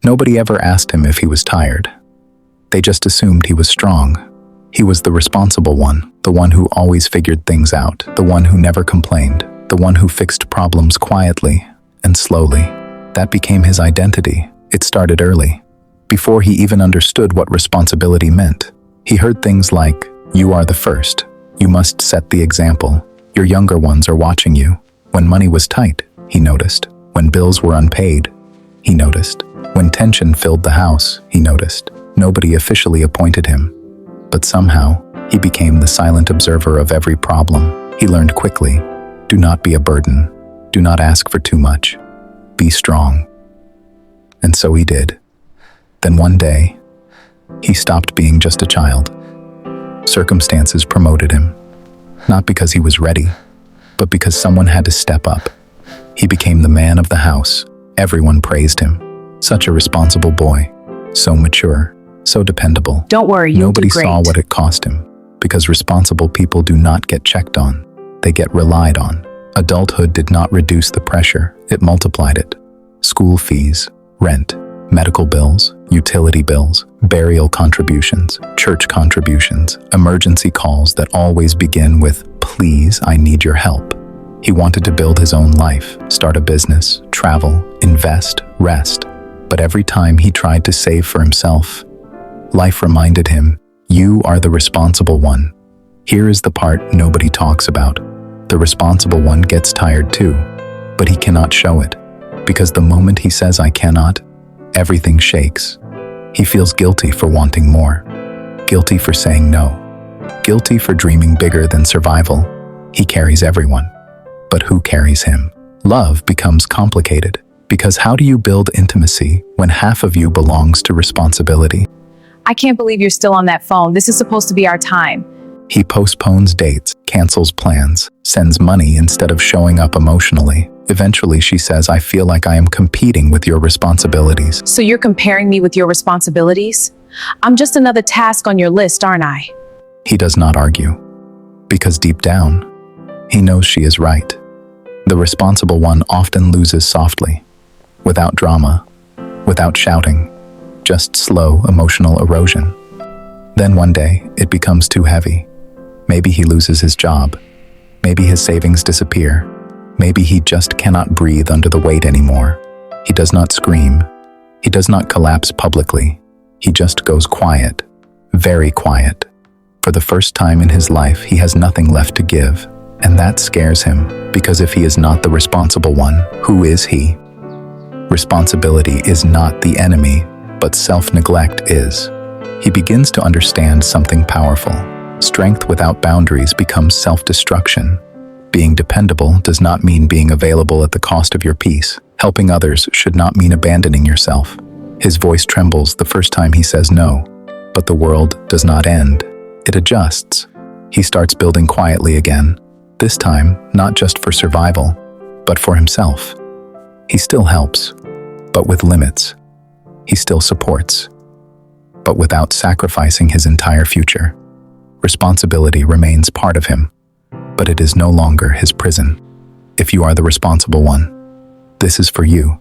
Nobody ever asked him if he was tired. They just assumed he was strong. He was the responsible one, the one who always figured things out, the one who never complained, the one who fixed problems quietly and slowly. That became his identity. It started early. Before he even understood what responsibility meant, he heard things like, "You are the first. You must set the example. Your younger ones are watching you." When money was tight, he noticed. When bills were unpaid, he noticed. When tension filled the house, he noticed. Nobody officially appointed him, but somehow he became the silent observer of every problem. He learned quickly, do not be a burden. Do not ask for too much. Be strong. And so he did. Then one day, he stopped being just a child. Circumstances promoted him, not because he was ready, but because someone had to step up. He became the man of the house. Everyone praised him. Such a responsible boy, so mature, so dependable. Don't worry, you'll do Nobody great. saw what it cost him, because responsible people do not get checked on. They get relied on. Adulthood did not reduce the pressure, it multiplied it. School fees, rent, medical bills, utility bills, burial contributions, church contributions, emergency calls that always begin with, "Please, I need your help." He wanted to build his own life, start a business, travel, invest, rest. But every time he tried to save for himself, life reminded him, you are the responsible one. Here is the part nobody talks about. The responsible one gets tired too, but he cannot show it, because the moment he says I cannot, everything shakes. He feels guilty for wanting more, guilty for saying no, guilty for dreaming bigger than survival. He carries everyone, but who carries him? Love becomes complicated, because how do you build intimacy when half of you belongs to responsibility? I can't believe you're still on that phone. This is supposed to be our time. He postpones dates, cancels plans, sends money instead of showing up emotionally. Eventually she says, I feel like I am competing with your responsibilities. So you're comparing me with your responsibilities? I'm just another task on your list, aren't I? He does not argue, because deep down, he knows she is right. The responsible one often loses softly, without drama, without shouting, just slow emotional erosion. Then one day, it becomes too heavy. Maybe he loses his job. Maybe his savings disappear. Maybe he just cannot breathe under the weight anymore. He does not scream. He does not collapse publicly. He just goes quiet, very quiet. For the first time in his life, he has nothing left to give. And that scares him, because if he is not the responsible one, who is he? Responsibility is not the enemy, but self-neglect is. He begins to understand something powerful. Strength without boundaries becomes self-destruction. Being dependable does not mean being available at the cost of your peace. Helping others should not mean abandoning yourself. His voice trembles the first time he says no, but the world does not end. It adjusts. He starts building quietly again. This time, not just for survival, but for himself. He still helps, but with limits. He still supports, but without sacrificing his entire future. Responsibility remains part of him, but it is no longer his prison. If you are the responsible one, this is for you.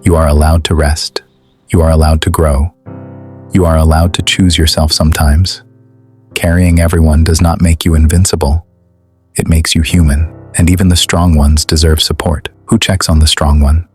You are allowed to rest. You are allowed to grow. You are allowed to choose yourself sometimes. Carrying everyone does not make you invincible. It makes you human, and even the strong ones deserve support. Who checks on the strong one?